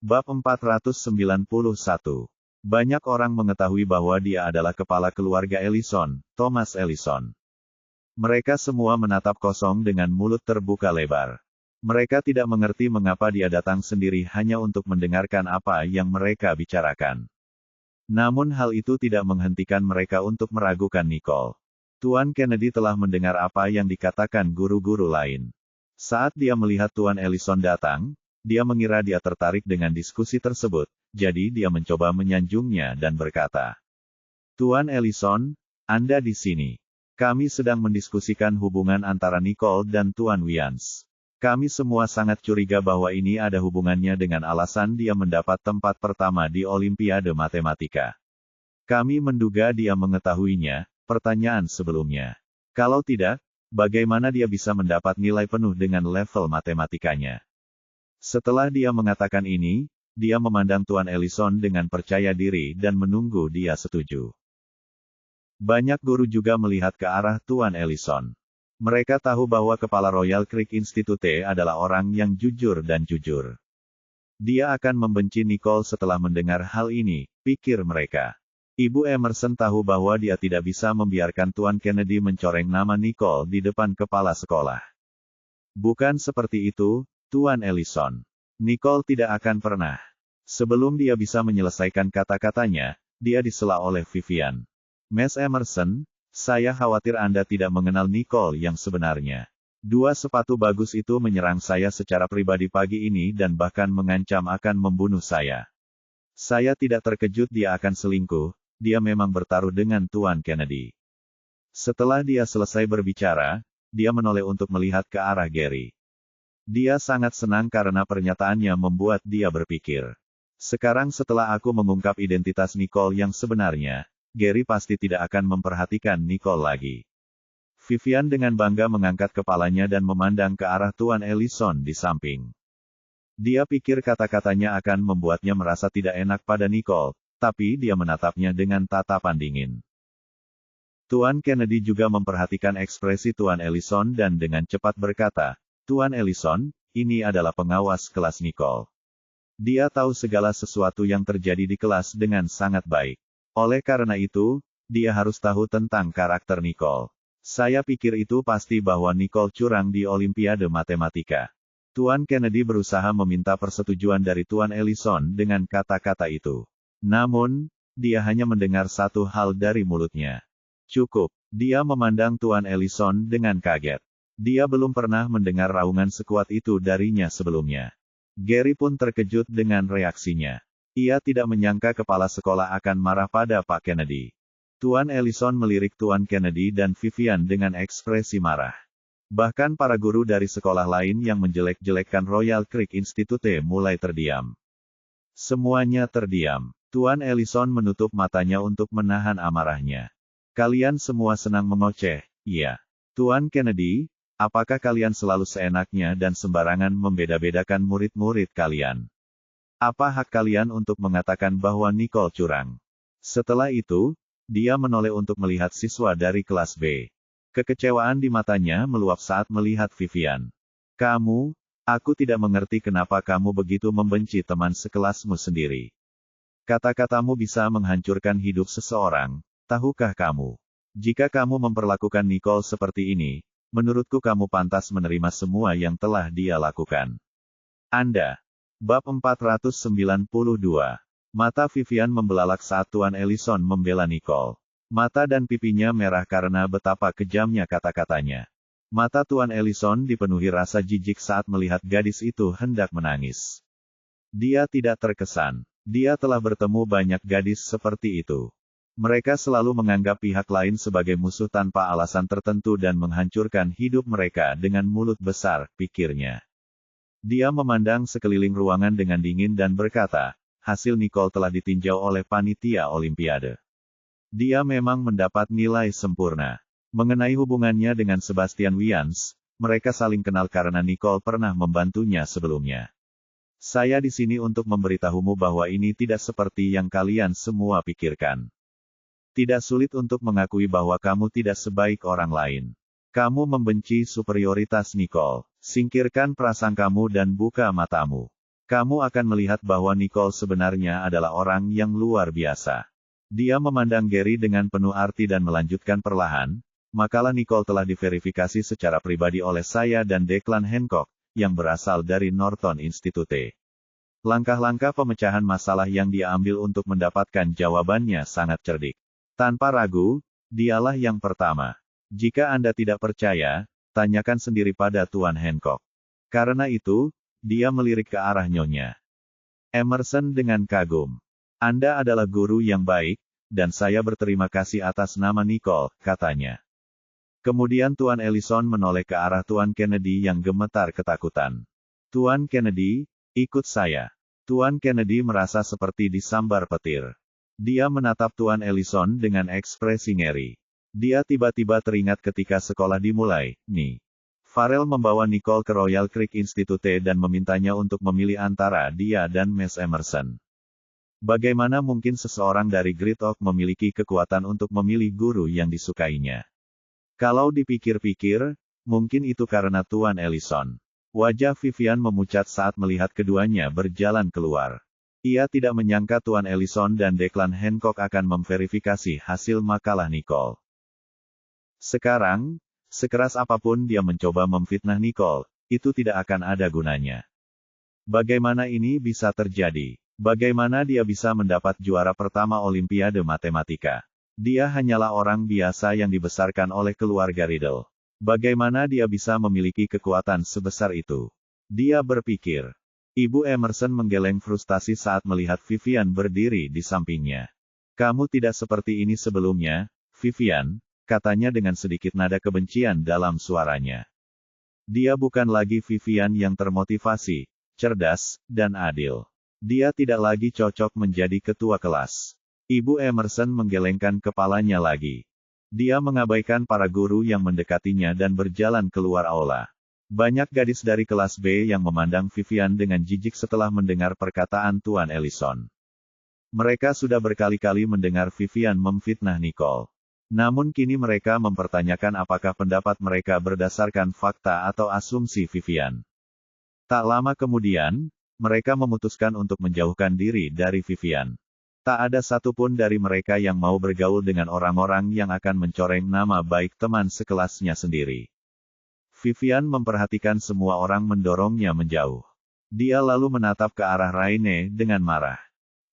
Bab 491. Banyak orang mengetahui bahwa dia adalah kepala keluarga Ellison, Thomas Ellison. Mereka semua menatap kosong dengan mulut terbuka lebar. Mereka tidak mengerti mengapa dia datang sendiri hanya untuk mendengarkan apa yang mereka bicarakan. Namun hal itu tidak menghentikan mereka untuk meragukan Nicole. Tuan Kennedy telah mendengar apa yang dikatakan guru-guru lain. Saat dia melihat Tuan Ellison datang, dia mengira dia tertarik dengan diskusi tersebut, jadi dia mencoba menyanjungnya dan berkata, "Tuan Ellison, Anda di sini. Kami sedang mendiskusikan hubungan antara Nicole dan Tuan Wyans. Kami semua sangat curiga bahwa ini ada hubungannya dengan alasan dia mendapat tempat pertama di Olimpiade Matematika. Kami menduga dia mengetahuinya, pertanyaan sebelumnya. Kalau tidak, bagaimana dia bisa mendapat nilai penuh dengan level matematikanya?" Setelah dia mengatakan ini, dia memandang Tuan Ellison dengan percaya diri dan menunggu dia setuju. Banyak guru juga melihat ke arah Tuan Ellison. Mereka tahu bahwa kepala Royal Creek Institute adalah orang yang jujur dan jujur. Dia akan membenci Nicole setelah mendengar hal ini, pikir mereka. Ibu Emerson tahu bahwa dia tidak bisa membiarkan Tuan Kennedy mencoreng nama Nicole di depan kepala sekolah. Bukan seperti itu, Tuan Ellison. Nicole tidak akan pernah. Sebelum dia bisa menyelesaikan kata-katanya, dia disela oleh Vivian. Miss Emerson, saya khawatir Anda tidak mengenal Nicole yang sebenarnya. 2 sepatu bagus itu menyerang saya secara pribadi pagi ini dan bahkan mengancam akan membunuh saya. Saya tidak terkejut dia akan selingkuh, dia memang bertaruh dengan Tuan Kennedy. Setelah dia selesai berbicara, dia menoleh untuk melihat ke arah Gary. Dia sangat senang karena pernyataannya membuat dia berpikir. Sekarang setelah aku mengungkap identitas Nicole yang sebenarnya, Gary pasti tidak akan memperhatikan Nicole lagi. Vivian dengan bangga mengangkat kepalanya dan memandang ke arah Tuan Ellison di samping. Dia pikir kata-katanya akan membuatnya merasa tidak enak pada Nicole, tapi dia menatapnya dengan tatapan dingin. Tuan Kennedy juga memperhatikan ekspresi Tuan Ellison dan dengan cepat berkata, "Tuan Ellison, ini adalah pengawas kelas Nicole. Dia tahu segala sesuatu yang terjadi di kelas dengan sangat baik. Oleh karena itu, dia harus tahu tentang karakter Nicole. Saya pikir itu pasti bahwa Nicole curang di Olimpiade Matematika." Tuan Kennedy berusaha meminta persetujuan dari Tuan Ellison dengan kata-kata itu. Namun, dia hanya mendengar satu hal dari mulutnya. Cukup, dia memandang Tuan Ellison dengan kaget. Dia belum pernah mendengar raungan sekuat itu darinya sebelumnya. Gary pun terkejut dengan reaksinya. Ia tidak menyangka kepala sekolah akan marah pada Pak Kennedy. Tuan Ellison melirik Tuan Kennedy dan Vivian dengan ekspresi marah. Bahkan para guru dari sekolah lain yang menjelek-jelekkan Royal Creek Institute mulai terdiam. Semuanya terdiam. Tuan Ellison menutup matanya untuk menahan amarahnya. "Kalian semua senang mengoceh, iya. Tuan Kennedy, apakah kalian selalu seenaknya dan sembarangan membeda-bedakan murid-murid kalian? Apa hak kalian untuk mengatakan bahwa Nicole curang?" Setelah itu, dia menoleh untuk melihat siswa dari kelas B. Kekecewaan di matanya meluap saat melihat Vivian. Aku tidak mengerti kenapa kamu begitu membenci teman sekelasmu sendiri. Kata-katamu bisa menghancurkan hidup seseorang, tahukah kamu? Jika kamu memperlakukan Nicole seperti ini, menurutku kamu pantas menerima semua yang telah dia lakukan. Anda. Bab 492. Mata Vivian membelalak saat Tuan Ellison membela Nicole. Mata dan pipinya merah karena betapa kejamnya kata-katanya. Mata Tuan Ellison dipenuhi rasa jijik saat melihat gadis itu hendak menangis. Dia tidak terkesan. Dia telah bertemu banyak gadis seperti itu. Mereka selalu menganggap pihak lain sebagai musuh tanpa alasan tertentu dan menghancurkan hidup mereka dengan mulut besar, pikirnya. Dia memandang sekeliling ruangan dengan dingin dan berkata, hasil Nicole telah ditinjau oleh panitia Olimpiade. Dia memang mendapat nilai sempurna. Mengenai hubungannya dengan Sebastian Wyans, mereka saling kenal karena Nicole pernah membantunya sebelumnya. Saya di sini untuk memberitahumu bahwa ini tidak seperti yang kalian semua pikirkan. Tidak sulit untuk mengakui bahwa kamu tidak sebaik orang lain. Kamu membenci superioritas Nicole. Singkirkan prasangkamu dan buka matamu. Kamu akan melihat bahwa Nicole sebenarnya adalah orang yang luar biasa. Dia memandang Gary dengan penuh arti dan melanjutkan perlahan, makalah Nicole telah diverifikasi secara pribadi oleh saya dan Declan Hancock, yang berasal dari Norton Institute. Langkah-langkah pemecahan masalah yang dia ambil untuk mendapatkan jawabannya sangat cerdik. Tanpa ragu, dialah yang pertama. Jika Anda tidak percaya, tanyakan sendiri pada Tuan Hancock. Karena itu, dia melirik ke arah Nyonya Emerson dengan kagum. Anda adalah guru yang baik, dan saya berterima kasih atas nama Nicole, katanya. Kemudian Tuan Ellison menoleh ke arah Tuan Kennedy yang gemetar ketakutan. Tuan Kennedy, ikut saya. Tuan Kennedy merasa seperti disambar petir. Dia menatap Tuan Ellison dengan ekspresi ngeri. Dia tiba-tiba teringat ketika sekolah dimulai, Farrell membawa Nicole ke Royal Creek Institute dan memintanya untuk memilih antara dia dan Miss Emerson. Bagaimana mungkin seseorang dari Great Oak memiliki kekuatan untuk memilih guru yang disukainya? Kalau dipikir-pikir, mungkin itu karena Tuan Ellison. Wajah Vivian memucat saat melihat keduanya berjalan keluar. Ia tidak menyangka Tuan Ellison dan Declan Hancock akan memverifikasi hasil makalah Nicole. Sekarang, sekeras apapun dia mencoba memfitnah Nicole, itu tidak akan ada gunanya. Bagaimana ini bisa terjadi? Bagaimana dia bisa mendapat juara pertama Olimpiade Matematika? Dia hanyalah orang biasa yang dibesarkan oleh keluarga Riddle. Bagaimana dia bisa memiliki kekuatan sebesar itu? Dia berpikir. Ibu Emerson menggeleng frustasi saat melihat Vivian berdiri di sampingnya. Kamu tidak seperti ini sebelumnya, Vivian, katanya dengan sedikit nada kebencian dalam suaranya. Dia bukan lagi Vivian yang termotivasi, cerdas, dan adil. Dia tidak lagi cocok menjadi ketua kelas. Ibu Emerson menggelengkan kepalanya lagi. Dia mengabaikan para guru yang mendekatinya dan berjalan keluar aula. Banyak gadis dari kelas B yang memandang Vivian dengan jijik setelah mendengar perkataan Tuan Ellison. Mereka sudah berkali-kali mendengar Vivian memfitnah Nicole. Namun kini mereka mempertanyakan apakah pendapat mereka berdasarkan fakta atau asumsi Vivian. Tak lama kemudian, mereka memutuskan untuk menjauhkan diri dari Vivian. Tak ada satupun dari mereka yang mau bergaul dengan orang-orang yang akan mencoreng nama baik teman sekelasnya sendiri. Vivian memperhatikan semua orang mendorongnya menjauh. Dia lalu menatap ke arah Raine dengan marah.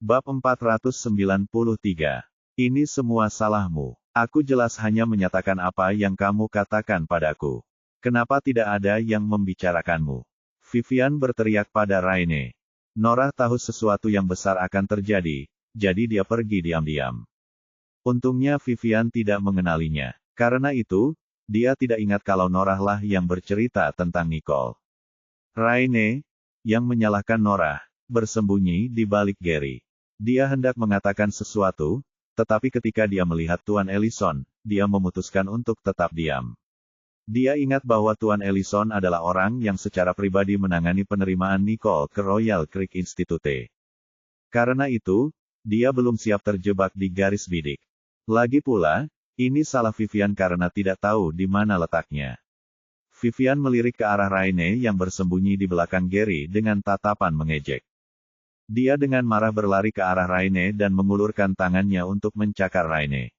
Bab 493. Ini semua salahmu. Aku jelas hanya menyatakan apa yang kamu katakan padaku. Kenapa tidak ada yang membicarakanmu? Vivian berteriak pada Raine. Nora tahu sesuatu yang besar akan terjadi, jadi dia pergi diam-diam. Untungnya Vivian tidak mengenalinya. Karena itu, dia tidak ingat kalau Nora lah yang bercerita tentang Nicole. Raine, yang menyalahkan Nora, bersembunyi di balik Gary. Dia hendak mengatakan sesuatu, tetapi ketika dia melihat Tuan Ellison, dia memutuskan untuk tetap diam. Dia ingat bahwa Tuan Ellison adalah orang yang secara pribadi menangani penerimaan Nicole ke Royal Creek Institute. Karena itu, dia belum siap terjebak di garis bidik. Lagi pula, ini salah Vivian karena tidak tahu di mana letaknya. Vivian melirik ke arah Raine yang bersembunyi di belakang Gary dengan tatapan mengejek. Dia dengan marah berlari ke arah Raine dan mengulurkan tangannya untuk mencakar Raine.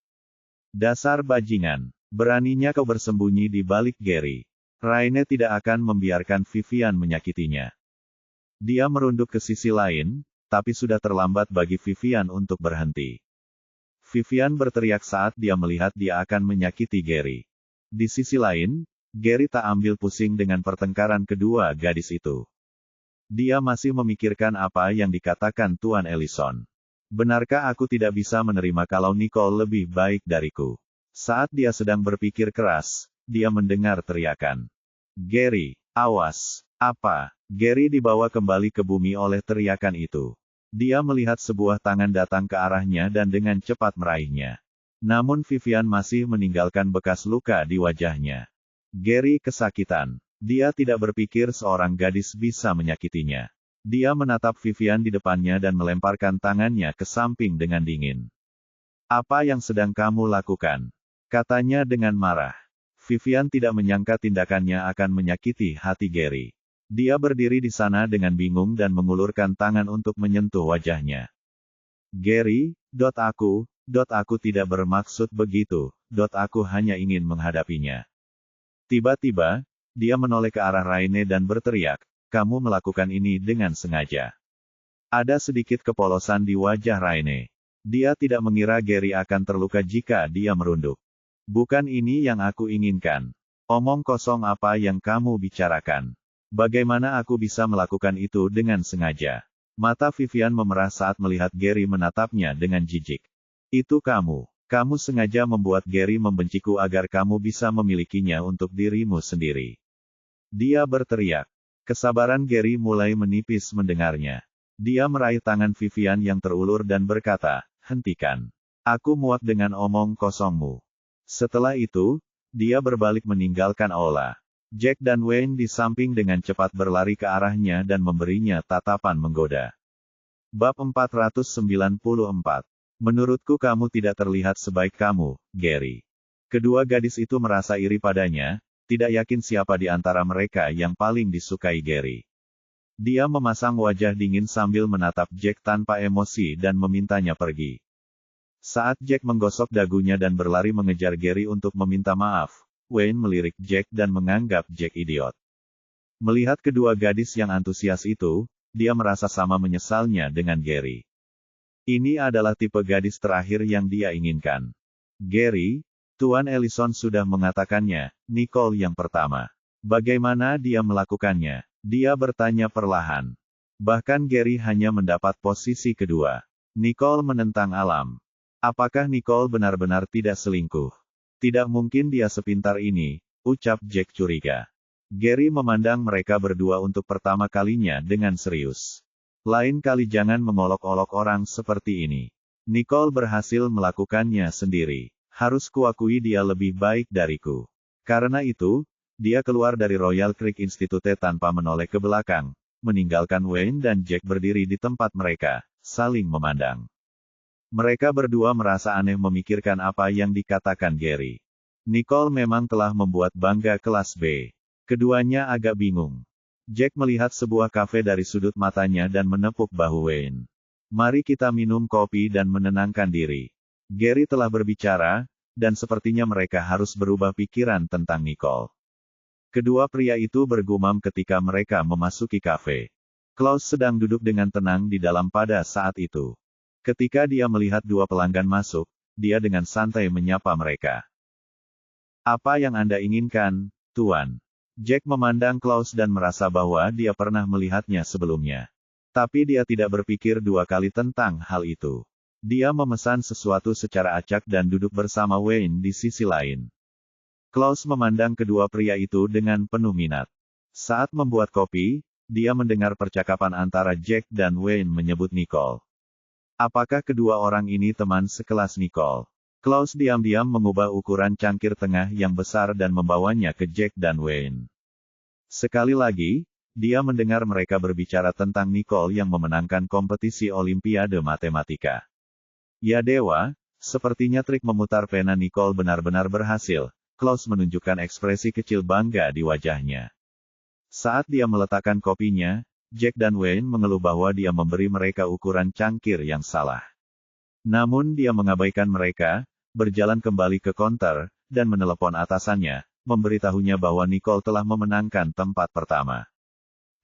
Dasar bajingan, beraninya kau bersembunyi di balik Gary. Raine tidak akan membiarkan Vivian menyakitinya. Dia merunduk ke sisi lain, tapi sudah terlambat bagi Vivian untuk berhenti. Vivian berteriak saat dia melihat dia akan menyakiti Gary. Di sisi lain, Gary tak ambil pusing dengan pertengkaran kedua gadis itu. Dia masih memikirkan apa yang dikatakan Tuan Ellison. Benarkah aku tidak bisa menerima kalau Nicole lebih baik dariku? Saat dia sedang berpikir keras, dia mendengar teriakan. Gary, awas! Apa? Gary dibawa kembali ke bumi oleh teriakan itu. Dia melihat sebuah tangan datang ke arahnya dan dengan cepat meraihnya. Namun Vivian masih meninggalkan bekas luka di wajahnya. Gary kesakitan. Dia tidak berpikir seorang gadis bisa menyakitinya. Dia menatap Vivian di depannya dan melemparkan tangannya ke samping dengan dingin. Apa yang sedang kamu lakukan? Katanya dengan marah. Vivian tidak menyangka tindakannya akan menyakiti hati Gary. Dia berdiri di sana dengan bingung dan mengulurkan tangan untuk menyentuh wajahnya. Gary, aku tidak bermaksud begitu, aku hanya ingin menghadapinya. Tiba-tiba, dia menoleh ke arah Raine dan berteriak, kamu melakukan ini dengan sengaja. Ada sedikit kepolosan di wajah Raine. Dia tidak mengira Gary akan terluka jika dia merunduk. Bukan ini yang aku inginkan. Omong kosong apa yang kamu bicarakan. Bagaimana aku bisa melakukan itu dengan sengaja? Mata Vivian memerah saat melihat Gary menatapnya dengan jijik. Itu kamu. Kamu sengaja membuat Gary membenciku agar kamu bisa memilikinya untuk dirimu sendiri. Dia berteriak. Kesabaran Gary mulai menipis mendengarnya. Dia meraih tangan Vivian yang terulur dan berkata, hentikan. Aku muak dengan omong kosongmu. Setelah itu, dia berbalik meninggalkan aula. Jack dan Wayne di samping dengan cepat berlari ke arahnya dan memberinya tatapan menggoda. Bab 494. Menurutku kamu tidak terlihat sebaik kamu, Gary. Kedua gadis itu merasa iri padanya, tidak yakin siapa di antara mereka yang paling disukai Gary. Dia memasang wajah dingin sambil menatap Jack tanpa emosi dan memintanya pergi. Saat Jack menggosok dagunya dan berlari mengejar Gary untuk meminta maaf, Wayne melirik Jack dan menganggap Jack idiot. Melihat kedua gadis yang antusias itu, dia merasa sama menyesalnya dengan Gary. Ini adalah tipe gadis terakhir yang dia inginkan. Gary, Tuan Ellison sudah mengatakannya, Nicole yang pertama. Bagaimana dia melakukannya? Dia bertanya perlahan. Bahkan Gary hanya mendapat posisi kedua. Nicole menentang alam. Apakah Nicole benar-benar tidak selingkuh? Tidak mungkin dia sepintar ini, ucap Jack curiga. Gary memandang mereka berdua untuk pertama kalinya dengan serius. Lain kali jangan mengolok-olok orang seperti ini. Nicole berhasil melakukannya sendiri. Harus kuakui dia lebih baik dariku. Karena itu, dia keluar dari Royal Creek Institute tanpa menoleh ke belakang, meninggalkan Wayne dan Jack berdiri di tempat mereka, saling memandang. Mereka berdua merasa aneh memikirkan apa yang dikatakan Gary. Nicole memang telah membuat bangga kelas B. Keduanya agak bingung. Jack melihat sebuah kafe dari sudut matanya dan menepuk bahu Wayne. Mari kita minum kopi dan menenangkan diri. Gary telah berbicara, dan sepertinya mereka harus berubah pikiran tentang Nicole. Kedua pria itu bergumam ketika mereka memasuki kafe. Klaus sedang duduk dengan tenang di dalam pada saat itu. Ketika dia melihat dua pelanggan masuk, dia dengan santai menyapa mereka. Apa yang Anda inginkan, Tuan? Jack memandang Klaus dan merasa bahwa dia pernah melihatnya sebelumnya. Tapi dia tidak berpikir dua kali tentang hal itu. Dia memesan sesuatu secara acak dan duduk bersama Wayne di sisi lain. Klaus memandang kedua pria itu dengan penuh minat. Saat membuat kopi, dia mendengar percakapan antara Jack dan Wayne menyebut Nicole. Apakah kedua orang ini teman sekelas Nicole? Klaus diam-diam mengubah ukuran cangkir tengah yang besar dan membawanya ke Jack dan Wayne. Sekali lagi, dia mendengar mereka berbicara tentang Nicole yang memenangkan kompetisi Olimpiade Matematika. Ya dewa, sepertinya trik memutar pena Nicole benar-benar berhasil. Klaus menunjukkan ekspresi kecil bangga di wajahnya. Saat dia meletakkan kopinya, Jack dan Wayne mengeluh bahwa dia memberi mereka ukuran cangkir yang salah. Namun dia mengabaikan mereka, berjalan kembali ke konter, dan menelepon atasannya, memberitahunya bahwa Nicole telah memenangkan tempat pertama.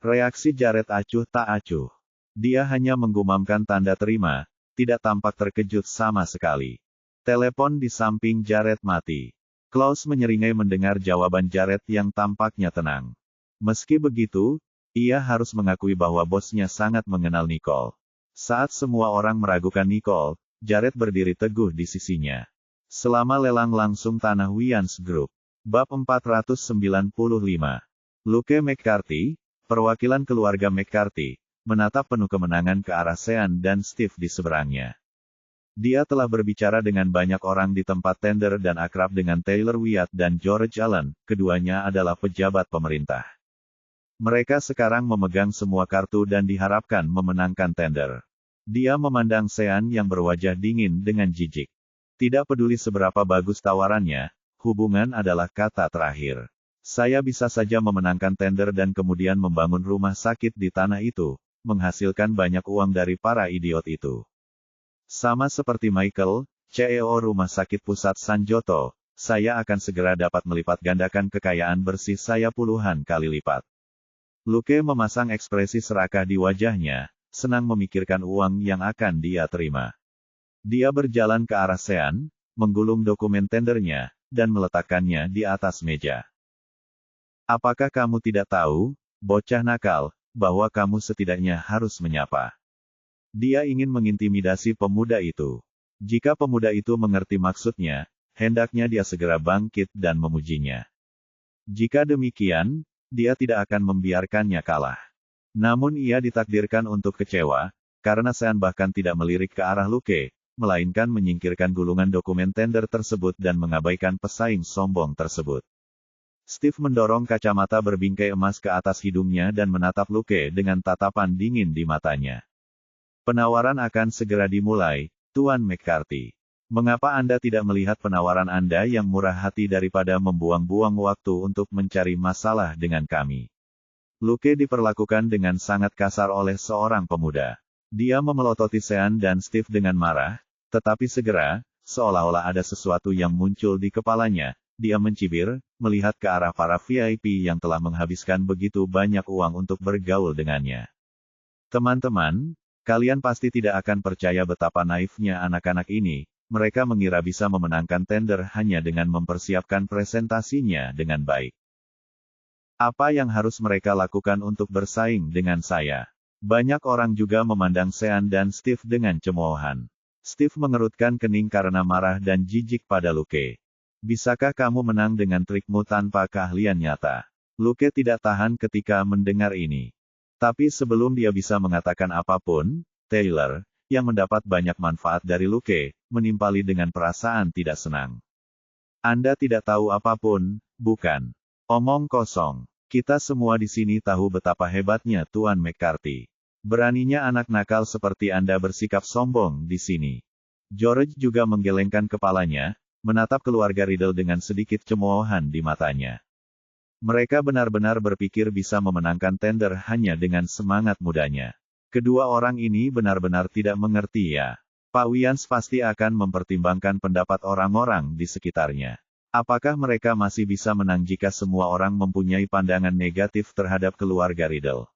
Reaksi Jared acuh tak acuh. Dia hanya menggumamkan tanda terima, tidak tampak terkejut sama sekali. Telepon di samping Jared mati. Klaus menyeringai mendengar jawaban Jared yang tampaknya tenang. Meski begitu, ia harus mengakui bahwa bosnya sangat mengenal Nicole. Saat semua orang meragukan Nicole, Jared berdiri teguh di sisinya. Selama lelang langsung tanah Wians Group. Bab 495. Luke McCarthy, perwakilan keluarga McCarthy, menatap penuh kemenangan ke arah Sean dan Steve di seberangnya. Dia telah berbicara dengan banyak orang di tempat tender dan akrab dengan Taylor Wyatt dan George Allen, keduanya adalah pejabat pemerintah. Mereka sekarang memegang semua kartu dan diharapkan memenangkan tender. Dia memandang Sean yang berwajah dingin dengan jijik. Tidak peduli seberapa bagus tawarannya, hubungan adalah kata terakhir. Saya bisa saja memenangkan tender dan kemudian membangun rumah sakit di tanah itu, menghasilkan banyak uang dari para idiot itu. Sama seperti Michael, CEO Rumah Sakit Pusat Sanjoto, saya akan segera dapat melipat gandakan kekayaan bersih saya puluhan kali lipat. Luke memasang ekspresi serakah di wajahnya, senang memikirkan uang yang akan dia terima. Dia berjalan ke arah Sean, menggulung dokumen tendernya, dan meletakkannya di atas meja. Apakah kamu tidak tahu, bocah nakal, bahwa kamu setidaknya harus menyapa? Dia ingin mengintimidasi pemuda itu. Jika pemuda itu mengerti maksudnya, hendaknya dia segera bangkit dan memujinya. Jika demikian, dia tidak akan membiarkannya kalah. Namun ia ditakdirkan untuk kecewa, karena Sean bahkan tidak melirik ke arah Luke, melainkan menyingkirkan gulungan dokumen tender tersebut dan mengabaikan pesaing sombong tersebut. Steve mendorong kacamata berbingkai emas ke atas hidungnya dan menatap Luke dengan tatapan dingin di matanya. Penawaran akan segera dimulai, Tuan McCarthy. Mengapa Anda tidak melihat penawaran Anda yang murah hati daripada membuang-buang waktu untuk mencari masalah dengan kami? Luke diperlakukan dengan sangat kasar oleh seorang pemuda. Dia memelototi Sean dan Steve dengan marah, tetapi segera, seolah-olah ada sesuatu yang muncul di kepalanya, dia mencibir, melihat ke arah para VIP yang telah menghabiskan begitu banyak uang untuk bergaul dengannya. Teman-teman, kalian pasti tidak akan percaya betapa naifnya anak-anak ini, mereka mengira bisa memenangkan tender hanya dengan mempersiapkan presentasinya dengan baik. Apa yang harus mereka lakukan untuk bersaing dengan saya? Banyak orang juga memandang Sean dan Steve dengan cemoohan. Steve mengerutkan kening karena marah dan jijik pada Luke. Bisakah kamu menang dengan trikmu tanpa keahlian nyata? Luke tidak tahan ketika mendengar ini. Tapi sebelum dia bisa mengatakan apapun, Taylor, yang mendapat banyak manfaat dari Luke, menimpali dengan perasaan tidak senang. Anda tidak tahu apapun, bukan? Omong kosong. Kita semua di sini tahu betapa hebatnya Tuan McCarthy. Beraninya anak nakal seperti Anda bersikap sombong di sini. George juga menggelengkan kepalanya, menatap keluarga Riddle dengan sedikit cemoohan di matanya. Mereka benar-benar berpikir bisa memenangkan tender hanya dengan semangat mudanya. Kedua orang ini benar-benar tidak mengerti ya. Pak Wians pasti akan mempertimbangkan pendapat orang-orang di sekitarnya. Apakah mereka masih bisa menang jika semua orang mempunyai pandangan negatif terhadap keluarga Riddle?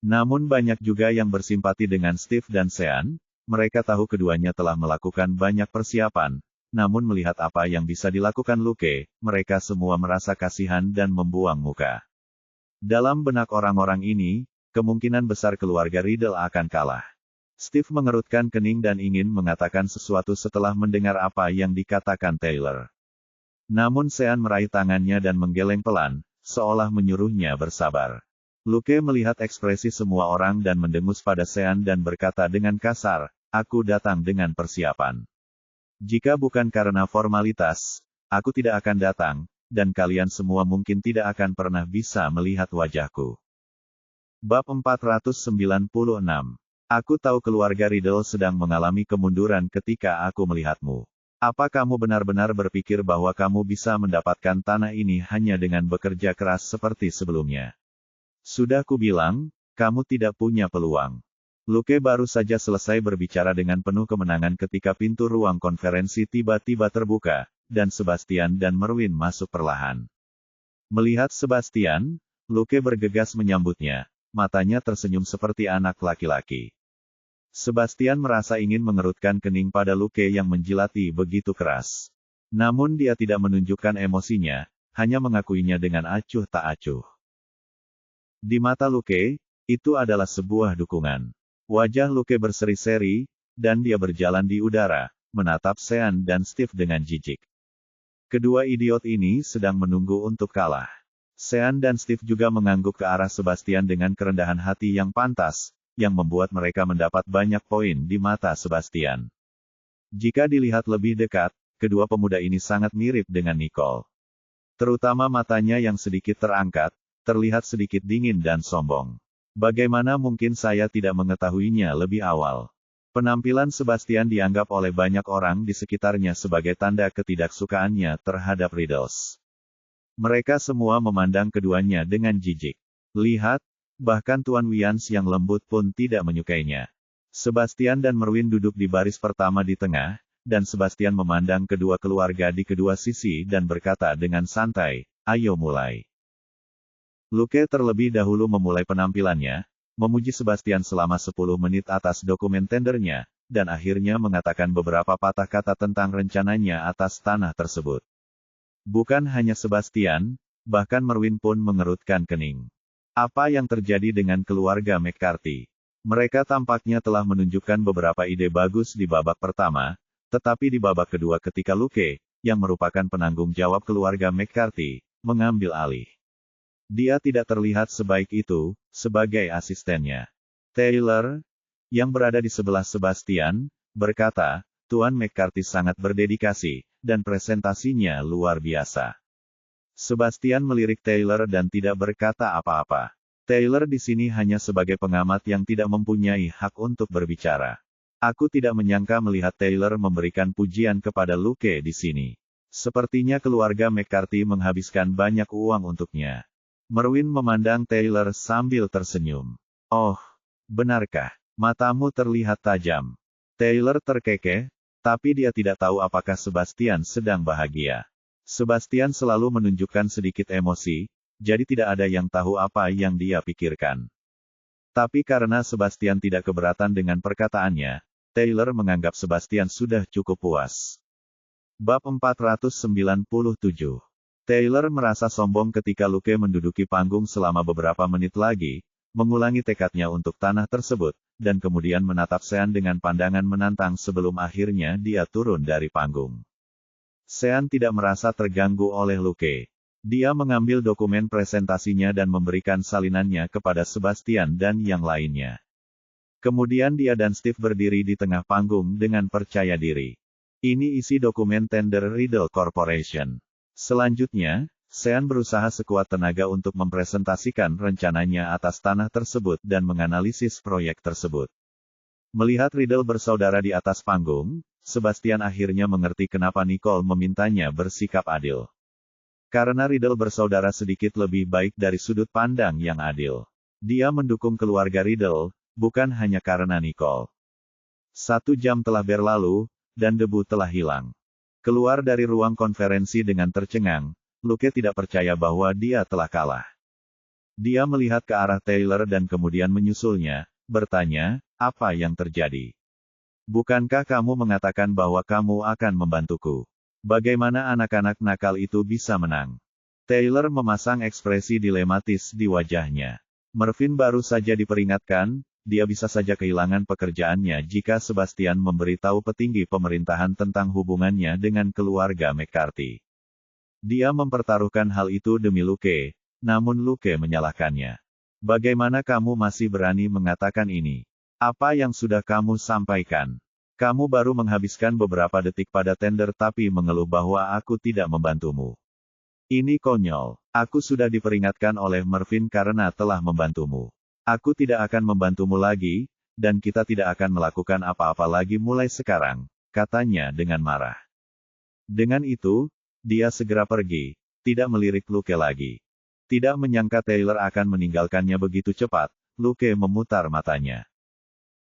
Namun banyak juga yang bersimpati dengan Steve dan Sean, mereka tahu keduanya telah melakukan banyak persiapan, namun melihat apa yang bisa dilakukan Luke, mereka semua merasa kasihan dan membuang muka. Dalam benak orang-orang ini, kemungkinan besar keluarga Riddle akan kalah. Steve mengerutkan kening dan ingin mengatakan sesuatu setelah mendengar apa yang dikatakan Taylor. Namun Sean meraih tangannya dan menggeleng pelan, seolah menyuruhnya bersabar. Luke melihat ekspresi semua orang dan mendengus pada Sean dan berkata dengan kasar, "Aku datang dengan persiapan. Jika bukan karena formalitas, aku tidak akan datang, dan kalian semua mungkin tidak akan pernah bisa melihat wajahku." Bab 496. Aku tahu keluarga Riddle sedang mengalami kemunduran ketika aku melihatmu. Apa kamu benar-benar berpikir bahwa kamu bisa mendapatkan tanah ini hanya dengan bekerja keras seperti sebelumnya? Sudah kubilang, kamu tidak punya peluang. Luke baru saja selesai berbicara dengan penuh kemenangan ketika pintu ruang konferensi tiba-tiba terbuka, dan Sebastian dan Merwin masuk perlahan. Melihat Sebastian, Luke bergegas menyambutnya, matanya tersenyum seperti anak laki-laki. Sebastian merasa ingin mengerutkan kening pada Luke yang menjilati begitu keras. Namun dia tidak menunjukkan emosinya, hanya mengakuinya dengan acuh tak acuh. Di mata Luke, itu adalah sebuah dukungan. Wajah Luke berseri-seri, dan dia berjalan di udara, menatap Sean dan Steve dengan jijik. Kedua idiot ini sedang menunggu untuk kalah. Sean dan Steve juga mengangguk ke arah Sebastian dengan kerendahan hati yang pantas, yang membuat mereka mendapat banyak poin di mata Sebastian. Jika dilihat lebih dekat, kedua pemuda ini sangat mirip dengan Nicole. Terutama matanya yang sedikit terangkat, terlihat sedikit dingin dan sombong. Bagaimana mungkin saya tidak mengetahuinya lebih awal? Penampilan Sebastian dianggap oleh banyak orang di sekitarnya sebagai tanda ketidaksukaannya terhadap Riddles. Mereka semua memandang keduanya dengan jijik. Lihat, bahkan Tuan Wians yang lembut pun tidak menyukainya. Sebastian dan Merwin duduk di baris pertama di tengah, dan Sebastian memandang kedua keluarga di kedua sisi dan berkata dengan santai, "Ayo mulai." Luke terlebih dahulu memulai penampilannya, memuji Sebastian selama 10 menit atas dokumen tendernya, dan akhirnya mengatakan beberapa patah kata tentang rencananya atas tanah tersebut. Bukan hanya Sebastian, bahkan Merwin pun mengerutkan kening. Apa yang terjadi dengan keluarga McCarthy? Mereka tampaknya telah menunjukkan beberapa ide bagus di babak pertama, tetapi di babak kedua ketika Luke, yang merupakan penanggung jawab keluarga McCarthy, mengambil alih. Dia tidak terlihat sebaik itu, sebagai asistennya. Taylor, yang berada di sebelah Sebastian, berkata, Tuan McCarthy sangat berdedikasi, dan presentasinya luar biasa. Sebastian melirik Taylor dan tidak berkata apa-apa. Taylor di sini hanya sebagai pengamat yang tidak mempunyai hak untuk berbicara. Aku tidak menyangka melihat Taylor memberikan pujian kepada Luke di sini. Sepertinya keluarga McCarthy menghabiskan banyak uang untuknya. Merwin memandang Taylor sambil tersenyum. Oh, benarkah? Matamu terlihat tajam. Taylor terkekeh, tapi dia tidak tahu apakah Sebastian sedang bahagia. Sebastian selalu menunjukkan sedikit emosi, jadi tidak ada yang tahu apa yang dia pikirkan. Tapi karena Sebastian tidak keberatan dengan perkataannya, Taylor menganggap Sebastian sudah cukup puas. Bab 497. Taylor merasa sombong ketika Luke menduduki panggung selama beberapa menit lagi, mengulangi tekadnya untuk tanah tersebut, dan kemudian menatap Sean dengan pandangan menantang sebelum akhirnya dia turun dari panggung. Sean tidak merasa terganggu oleh Luke. Dia mengambil dokumen presentasinya dan memberikan salinannya kepada Sebastian dan yang lainnya. Kemudian dia dan Steve berdiri di tengah panggung dengan percaya diri. Ini isi dokumen tender Riddle Corporation. Selanjutnya, Sean berusaha sekuat tenaga untuk mempresentasikan rencananya atas tanah tersebut dan menganalisis proyek tersebut. Melihat Riddle bersaudara di atas panggung, Sebastian akhirnya mengerti kenapa Nicole memintanya bersikap adil. Karena Riddle bersaudara sedikit lebih baik dari sudut pandang yang adil. Dia mendukung keluarga Riddle, bukan hanya karena Nicole. 1 jam telah berlalu, dan debu telah hilang. Keluar dari ruang konferensi dengan tercengang, Luke tidak percaya bahwa dia telah kalah. Dia melihat ke arah Taylor dan kemudian menyusulnya, bertanya, apa yang terjadi? Bukankah kamu mengatakan bahwa kamu akan membantuku? Bagaimana anak-anak nakal itu bisa menang? Taylor memasang ekspresi dilematis di wajahnya. Mervyn baru saja diperingatkan, dia bisa saja kehilangan pekerjaannya jika Sebastian memberitahu petinggi pemerintahan tentang hubungannya dengan keluarga McCarthy. Dia mempertaruhkan hal itu demi Luke, namun Luke menyalahkannya. Bagaimana kamu masih berani mengatakan ini? Apa yang sudah kamu sampaikan? Kamu baru menghabiskan beberapa detik pada tender tapi mengeluh bahwa aku tidak membantumu. Ini konyol. Aku sudah diperingatkan oleh Mervyn karena telah membantumu. Aku tidak akan membantumu lagi, dan kita tidak akan melakukan apa-apa lagi mulai sekarang, katanya dengan marah. Dengan itu, dia segera pergi, tidak melirik Luke lagi. Tidak menyangka Taylor akan meninggalkannya begitu cepat, Luke memutar matanya.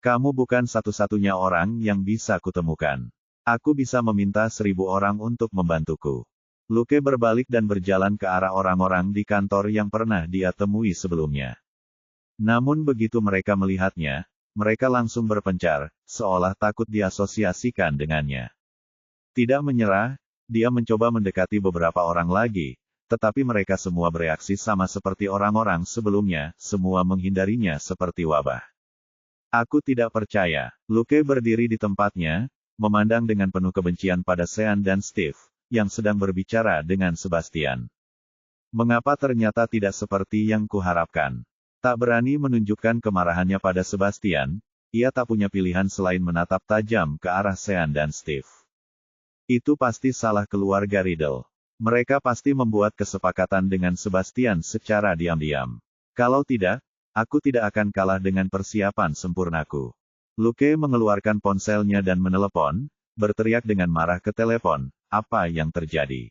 Kamu bukan satu-satunya orang yang bisa kutemukan. Aku bisa meminta 1000 orang untuk membantuku. Luke berbalik dan berjalan ke arah orang-orang di kantor yang pernah dia temui sebelumnya. Namun begitu mereka melihatnya, mereka langsung berpencar, seolah takut diasosiasikan dengannya. Tidak menyerah, dia mencoba mendekati beberapa orang lagi, tetapi mereka semua bereaksi sama seperti orang-orang sebelumnya, semua menghindarinya seperti wabah. Aku tidak percaya. Luke berdiri di tempatnya, memandang dengan penuh kebencian pada Sean dan Steve, yang sedang berbicara dengan Sebastian. Mengapa ternyata tidak seperti yang kuharapkan? Tak berani menunjukkan kemarahannya pada Sebastian, ia tak punya pilihan selain menatap tajam ke arah Sean dan Steve. Itu pasti salah keluarga Riddle. Mereka pasti membuat kesepakatan dengan Sebastian secara diam-diam. Kalau tidak, aku tidak akan kalah dengan persiapan sempurnaku. Luke mengeluarkan ponselnya dan menelepon, berteriak dengan marah ke telepon, apa yang terjadi?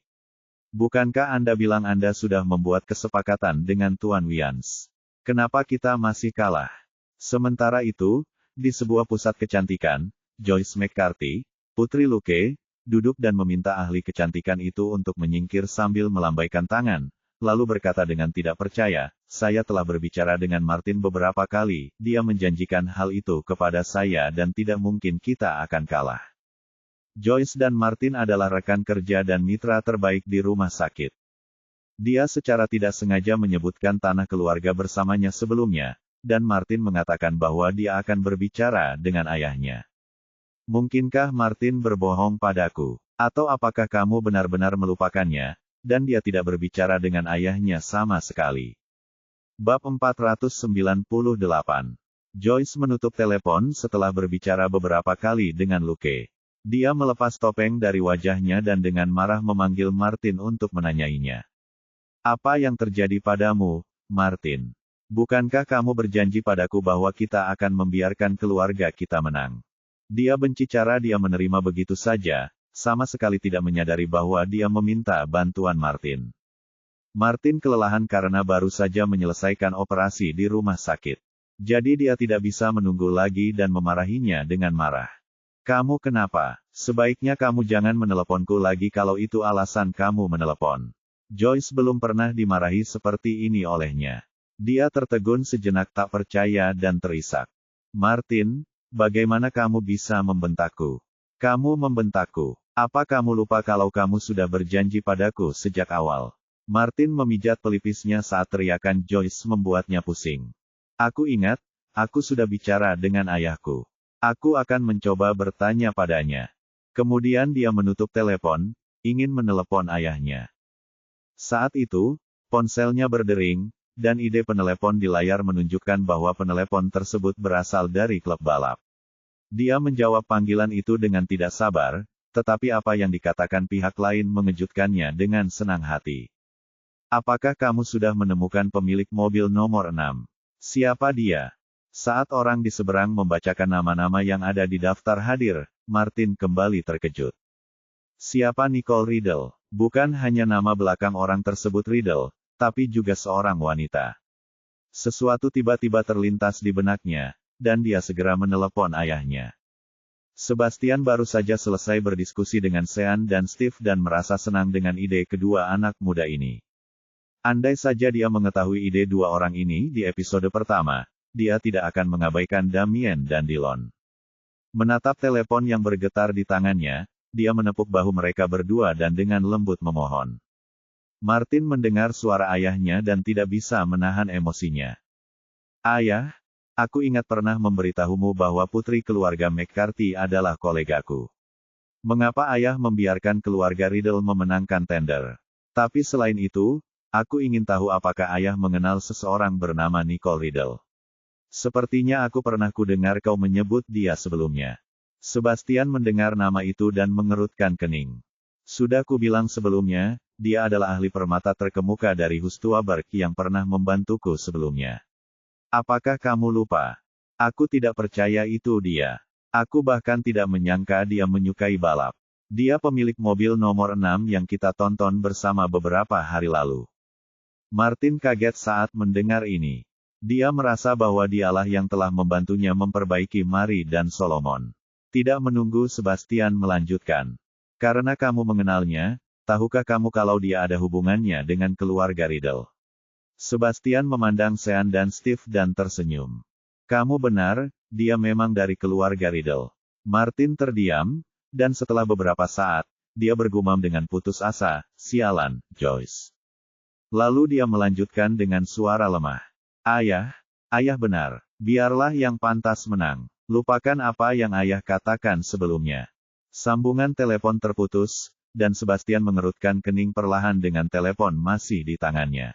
Bukankah Anda bilang Anda sudah membuat kesepakatan dengan Tuan Wians? Kenapa kita masih kalah? Sementara itu, di sebuah pusat kecantikan, Joyce McCarthy, Putri Luke, duduk dan meminta ahli kecantikan itu untuk menyingkir sambil melambaikan tangan, lalu berkata dengan tidak percaya, "Saya telah berbicara dengan Martin beberapa kali, dia menjanjikan hal itu kepada saya dan tidak mungkin kita akan kalah." Joyce dan Martin adalah rekan kerja dan mitra terbaik di rumah sakit. Dia secara tidak sengaja menyebutkan tanah keluarga bersamanya sebelumnya, dan Martin mengatakan bahwa dia akan berbicara dengan ayahnya. Mungkinkah Martin berbohong padaku? Atau apakah kamu benar-benar melupakannya, dan dia tidak berbicara dengan ayahnya sama sekali? Bab 498. Joyce menutup telepon setelah berbicara beberapa kali dengan Luke. Dia melepas topeng dari wajahnya dan dengan marah memanggil Martin untuk menanyainya. "Apa yang terjadi padamu, Martin? Bukankah kamu berjanji padaku bahwa kita akan membiarkan keluarga kita menang?" Dia benci cara dia menerima begitu saja, sama sekali tidak menyadari bahwa dia meminta bantuan Martin. Martin kelelahan karena baru saja menyelesaikan operasi di rumah sakit. Jadi dia tidak bisa menunggu lagi dan memarahinya dengan marah. "Kamu kenapa? Sebaiknya kamu jangan meneleponku lagi kalau itu alasan kamu menelepon." Joyce belum pernah dimarahi seperti ini olehnya. Dia tertegun sejenak tak percaya dan terisak. "Martin, bagaimana kamu bisa membentakku? Kamu membentakku. Apa kamu lupa kalau kamu sudah berjanji padaku sejak awal?" Martin memijat pelipisnya saat teriakan Joyce membuatnya pusing. "Aku ingat, aku sudah bicara dengan ayahku. Aku akan mencoba bertanya padanya." Kemudian dia menutup telepon, ingin menelepon ayahnya. Saat itu, ponselnya berdering, dan ide penelepon di layar menunjukkan bahwa penelepon tersebut berasal dari klub balap. Dia menjawab panggilan itu dengan tidak sabar, tetapi apa yang dikatakan pihak lain mengejutkannya dengan senang hati. "Apakah kamu sudah menemukan pemilik mobil nomor 6? Siapa dia?" Saat orang di seberang membacakan nama-nama yang ada di daftar hadir, Martin kembali terkejut. Siapa Nicole Riddle? Bukan hanya nama belakang orang tersebut Riddle, tapi juga seorang wanita. Sesuatu tiba-tiba terlintas di benaknya, dan dia segera menelepon ayahnya. Sebastian baru saja selesai berdiskusi dengan Sean dan Steve dan merasa senang dengan ide kedua anak muda ini. Andai saja dia mengetahui ide dua orang ini di episode pertama, dia tidak akan mengabaikan Damien dan Dillon. Menatap telepon yang bergetar di tangannya, dia menepuk bahu mereka berdua dan dengan lembut memohon. Martin mendengar suara ayahnya dan tidak bisa menahan emosinya. "Ayah, aku ingat pernah memberitahumu bahwa putri keluarga McCarthy adalah kolegaku. Mengapa ayah membiarkan keluarga Riddle memenangkan tender? Tapi selain itu, aku ingin tahu apakah ayah mengenal seseorang bernama Nicole Riddle. Sepertinya aku pernah kudengar kau menyebut dia sebelumnya." Sebastian mendengar nama itu dan mengerutkan kening. "Sudah kubilang sebelumnya, dia adalah ahli permata terkemuka dari Hustuaberg yang pernah membantuku sebelumnya. Apakah kamu lupa? Aku tidak percaya itu dia. Aku bahkan tidak menyangka dia menyukai balap. Dia pemilik mobil nomor 6 yang kita tonton bersama beberapa hari lalu." Martin kaget saat mendengar ini. Dia merasa bahwa dialah yang telah membantunya memperbaiki Mary dan Solomon. Tidak menunggu Sebastian melanjutkan. "Karena kamu mengenalnya, tahukah kamu kalau dia ada hubungannya dengan keluarga Riddle?" Sebastian memandang Sean dan Steve dan tersenyum. "Kamu benar, dia memang dari keluarga Riddle." Martin terdiam, dan setelah beberapa saat, dia bergumam dengan putus asa, "Sialan, Joyce." Lalu dia melanjutkan dengan suara lemah. Ayah benar. Biarlah yang pantas menang. Lupakan apa yang ayah katakan sebelumnya." Sambungan telepon terputus, dan Sebastian mengerutkan kening perlahan dengan telepon masih di tangannya.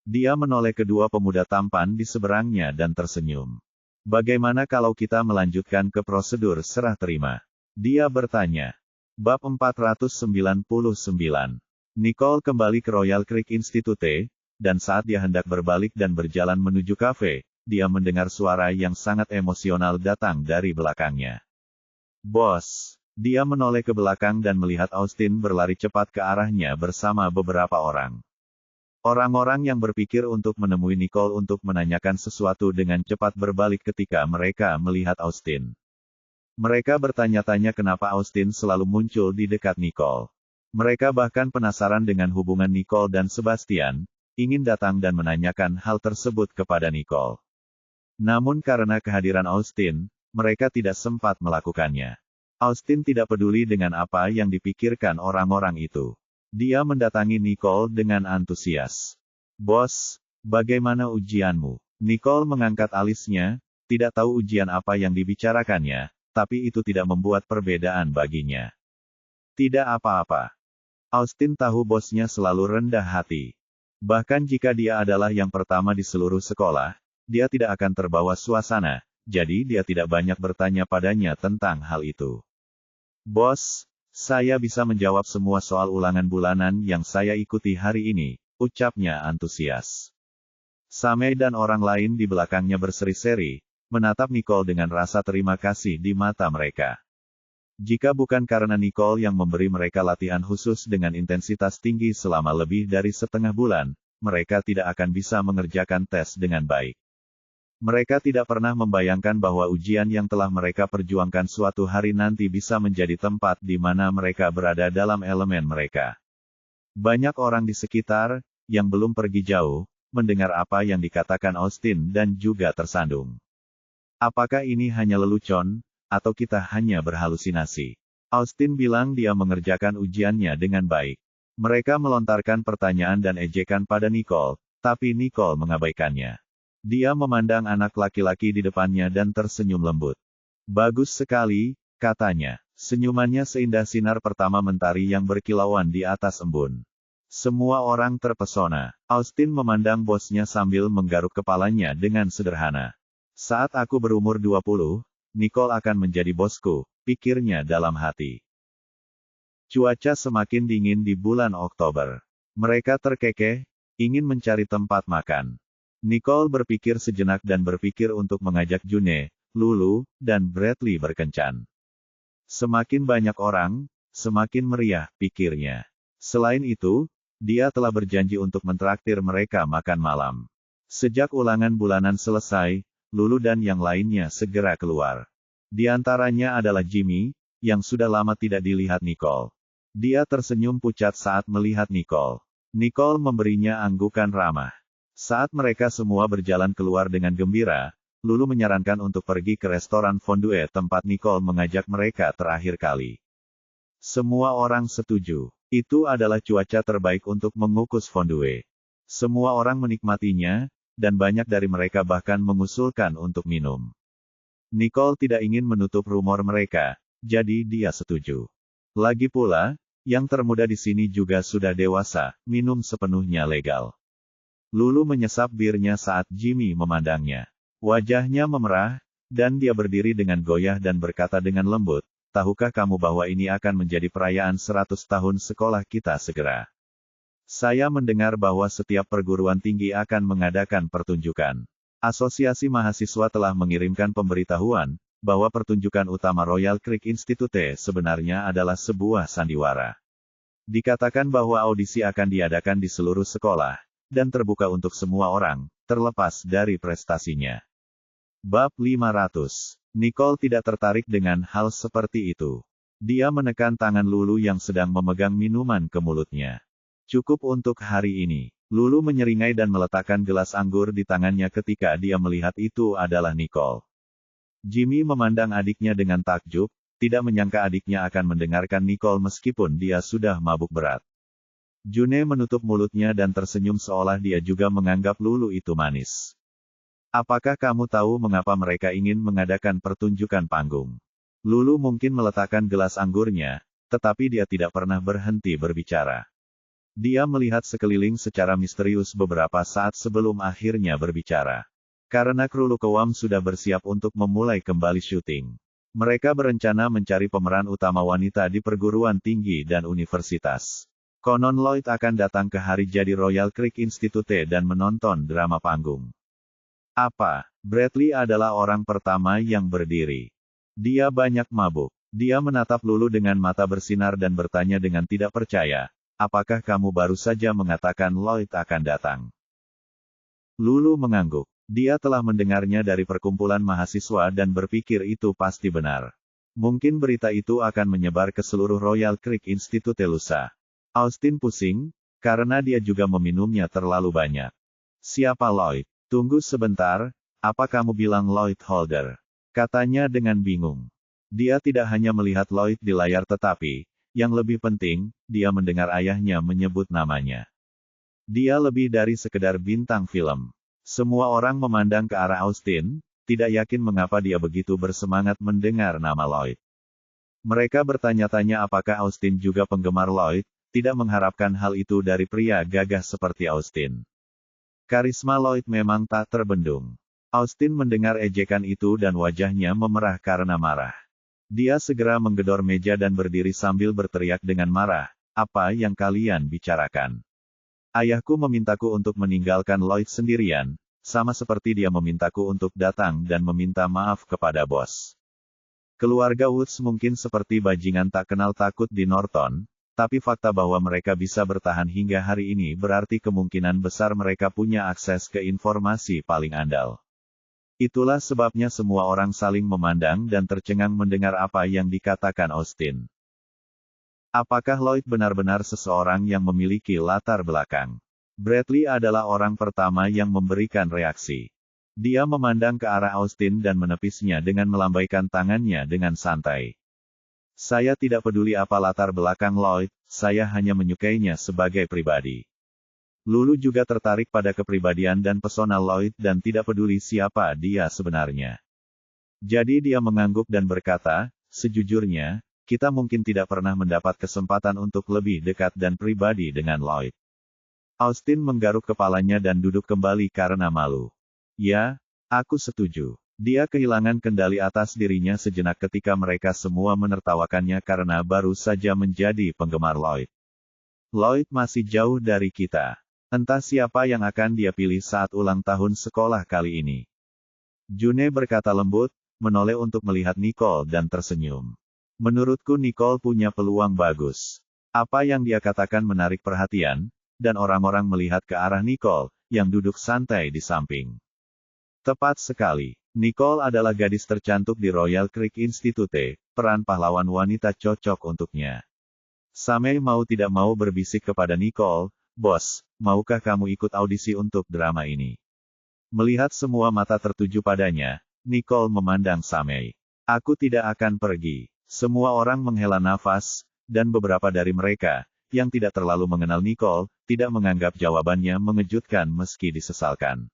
Dia menoleh kedua pemuda tampan di seberangnya dan tersenyum. "Bagaimana kalau kita melanjutkan ke prosedur serah terima?" dia bertanya. Bab 499. Nicole kembali ke Royal Creek Institute, dan saat dia hendak berbalik dan berjalan menuju kafe, dia mendengar suara yang sangat emosional datang dari belakangnya. "Bos, Dia menoleh ke belakang dan melihat Austin berlari cepat ke arahnya bersama beberapa orang. Orang-orang yang berpikir untuk menemui Nicole untuk menanyakan sesuatu dengan cepat berbalik ketika mereka melihat Austin. Mereka bertanya-tanya kenapa Austin selalu muncul di dekat Nicole. Mereka bahkan penasaran dengan hubungan Nicole dan Sebastian, ingin datang dan menanyakan hal tersebut kepada Nicole. Namun karena kehadiran Austin, mereka tidak sempat melakukannya. Austin tidak peduli dengan apa yang dipikirkan orang-orang itu. Dia mendatangi Nicole dengan antusias. "Bos, bagaimana ujianmu?" Nicole mengangkat alisnya, tidak tahu ujian apa yang dibicarakannya, tapi itu tidak membuat perbedaan baginya. Tidak apa-apa. Austin tahu bosnya selalu rendah hati. Bahkan jika dia adalah yang pertama di seluruh sekolah, dia tidak akan terbawa suasana, jadi dia tidak banyak bertanya padanya tentang hal itu. "Bos, saya bisa menjawab semua soal ulangan bulanan yang saya ikuti hari ini," ucapnya antusias. Samei dan orang lain di belakangnya berseri-seri, menatap Nicole dengan rasa terima kasih di mata mereka. Jika bukan karena Nicole yang memberi mereka latihan khusus dengan intensitas tinggi selama lebih dari setengah bulan, mereka tidak akan bisa mengerjakan tes dengan baik. Mereka tidak pernah membayangkan bahwa ujian yang telah mereka perjuangkan suatu hari nanti bisa menjadi tempat di mana mereka berada dalam elemen mereka. Banyak orang di sekitar, yang belum pergi jauh, mendengar apa yang dikatakan Austin dan juga tersandung. Apakah ini hanya lelucon, atau kita hanya berhalusinasi? Austin bilang dia mengerjakan ujiannya dengan baik. Mereka melontarkan pertanyaan dan ejekan pada Nicole, tapi Nicole mengabaikannya. Dia memandang anak laki-laki di depannya dan tersenyum lembut. "Bagus sekali," katanya. Senyumannya seindah sinar pertama mentari yang berkilauan di atas embun. Semua orang terpesona. Austin memandang bosnya sambil menggaruk kepalanya dengan sederhana. "Saat aku berumur 20, Nicole akan menjadi bosku," pikirnya dalam hati. Cuaca semakin dingin di bulan Oktober. Mereka terkekeh, ingin mencari tempat makan. Nicole berpikir sejenak dan berpikir untuk mengajak June, Lulu, dan Bradley berkencan. Semakin banyak orang, semakin meriah, pikirnya. Selain itu, dia telah berjanji untuk mentraktir mereka makan malam. Sejak ulangan bulanan selesai, Lulu dan yang lainnya segera keluar. Di antaranya adalah Jimmy, yang sudah lama tidak dilihat Nicole. Dia tersenyum pucat saat melihat Nicole. Nicole memberinya anggukan ramah. Saat mereka semua berjalan keluar dengan gembira, Lulu menyarankan untuk pergi ke restoran fondue tempat Nicole mengajak mereka terakhir kali. Semua orang setuju. Itu adalah cuaca terbaik untuk mengukus fondue. Semua orang menikmatinya, dan banyak dari mereka bahkan mengusulkan untuk minum. Nicole tidak ingin menutup rumor mereka, jadi dia setuju. Lagi pula, yang termuda di sini juga sudah dewasa, minum sepenuhnya legal. Lulu menyesap birnya saat Jimmy memandangnya. Wajahnya memerah, dan dia berdiri dengan goyah dan berkata dengan lembut, "Tahukah kamu bahwa ini akan menjadi perayaan 100 tahun sekolah kita segera? Saya mendengar bahwa setiap perguruan tinggi akan mengadakan pertunjukan. Asosiasi mahasiswa telah mengirimkan pemberitahuan, bahwa pertunjukan utama Royal Creek Institute sebenarnya adalah sebuah sandiwara. Dikatakan bahwa audisi akan diadakan di seluruh sekolah, dan terbuka untuk semua orang, terlepas dari prestasinya." Bab 500. Nicole tidak tertarik dengan hal seperti itu. Dia menekan tangan Lulu yang sedang memegang minuman ke mulutnya. "Cukup untuk hari ini." Lulu menyeringai dan meletakkan gelas anggur di tangannya ketika dia melihat itu adalah Nicole. Jimmy memandang adiknya dengan takjub, tidak menyangka adiknya akan mendengarkan Nicole meskipun dia sudah mabuk berat. June menutup mulutnya dan tersenyum seolah dia juga menganggap Lulu itu manis. "Apakah kamu tahu mengapa mereka ingin mengadakan pertunjukan panggung?" Lulu mungkin meletakkan gelas anggurnya, tetapi dia tidak pernah berhenti berbicara. Dia melihat sekeliling secara misterius beberapa saat sebelum akhirnya berbicara. Karena kru Lukewam sudah bersiap untuk memulai kembali syuting. Mereka berencana mencari pemeran utama wanita di perguruan tinggi dan universitas. Konon Lloyd akan datang ke hari jadi Royal Creek Institute dan menonton drama panggung. "Apa?" Bradley adalah orang pertama yang berdiri. Dia banyak mabuk. Dia menatap Lulu dengan mata bersinar dan bertanya dengan tidak percaya, apakah kamu baru saja mengatakan Lloyd akan datang? Lulu mengangguk. Dia telah mendengarnya dari perkumpulan mahasiswa dan berpikir itu pasti benar. Mungkin berita itu akan menyebar ke seluruh Royal Creek Institute lusa. Austin pusing, karena dia juga meminumnya terlalu banyak. Siapa Lloyd? Tunggu sebentar, apa kamu bilang Lloyd Holder? Katanya dengan bingung. Dia tidak hanya melihat Lloyd di layar tetapi, yang lebih penting, dia mendengar ayahnya menyebut namanya. Dia lebih dari sekedar bintang film. Semua orang memandang ke arah Austin, tidak yakin mengapa dia begitu bersemangat mendengar nama Lloyd. Mereka bertanya-tanya apakah Austin juga penggemar Lloyd, tidak mengharapkan hal itu dari pria gagah seperti Austin. Karisma Lloyd memang tak terbendung. Austin mendengar ejekan itu dan wajahnya memerah karena marah. Dia segera menggedor meja dan berdiri sambil berteriak dengan marah, apa yang kalian bicarakan? Ayahku memintaku untuk meninggalkan Lloyd sendirian, sama seperti dia memintaku untuk datang dan meminta maaf kepada bos. Keluarga Woods mungkin seperti bajingan tak kenal takut di Norton, tapi fakta bahwa mereka bisa bertahan hingga hari ini berarti kemungkinan besar mereka punya akses ke informasi paling andal. Itulah sebabnya semua orang saling memandang dan tercengang mendengar apa yang dikatakan Austin. Apakah Lloyd benar-benar seseorang yang memiliki latar belakang? Bradley adalah orang pertama yang memberikan reaksi. Dia memandang ke arah Austin dan menepisnya dengan melambaikan tangannya dengan santai. Saya tidak peduli apa latar belakang Lloyd, saya hanya menyukainya sebagai pribadi. Lulu juga tertarik pada kepribadian dan pesona Lloyd dan tidak peduli siapa dia sebenarnya. Jadi dia mengangguk dan berkata, sejujurnya, kita mungkin tidak pernah mendapat kesempatan untuk lebih dekat dan pribadi dengan Lloyd. Austin menggaruk kepalanya dan duduk kembali karena malu. Ya, aku setuju. Dia kehilangan kendali atas dirinya sejenak ketika mereka semua menertawakannya karena baru saja menjadi penggemar Lloyd. Lloyd masih jauh dari kita. Entah siapa yang akan dia pilih saat ulang tahun sekolah kali ini. June berkata lembut, menoleh untuk melihat Nicole dan tersenyum. Menurutku Nicole punya peluang bagus. Apa yang dia katakan menarik perhatian, dan orang-orang melihat ke arah Nicole, yang duduk santai di samping. Tepat sekali. Nicole adalah gadis tercantik di Royal Creek Institute, peran pahlawan wanita cocok untuknya. Samei mau tidak mau berbisik kepada Nicole, bos, maukah kamu ikut audisi untuk drama ini? Melihat semua mata tertuju padanya, Nicole memandang Samei. Aku tidak akan pergi. Semua orang menghela nafas, dan beberapa dari mereka, yang tidak terlalu mengenal Nicole, tidak menganggap jawabannya mengejutkan meski disesalkan.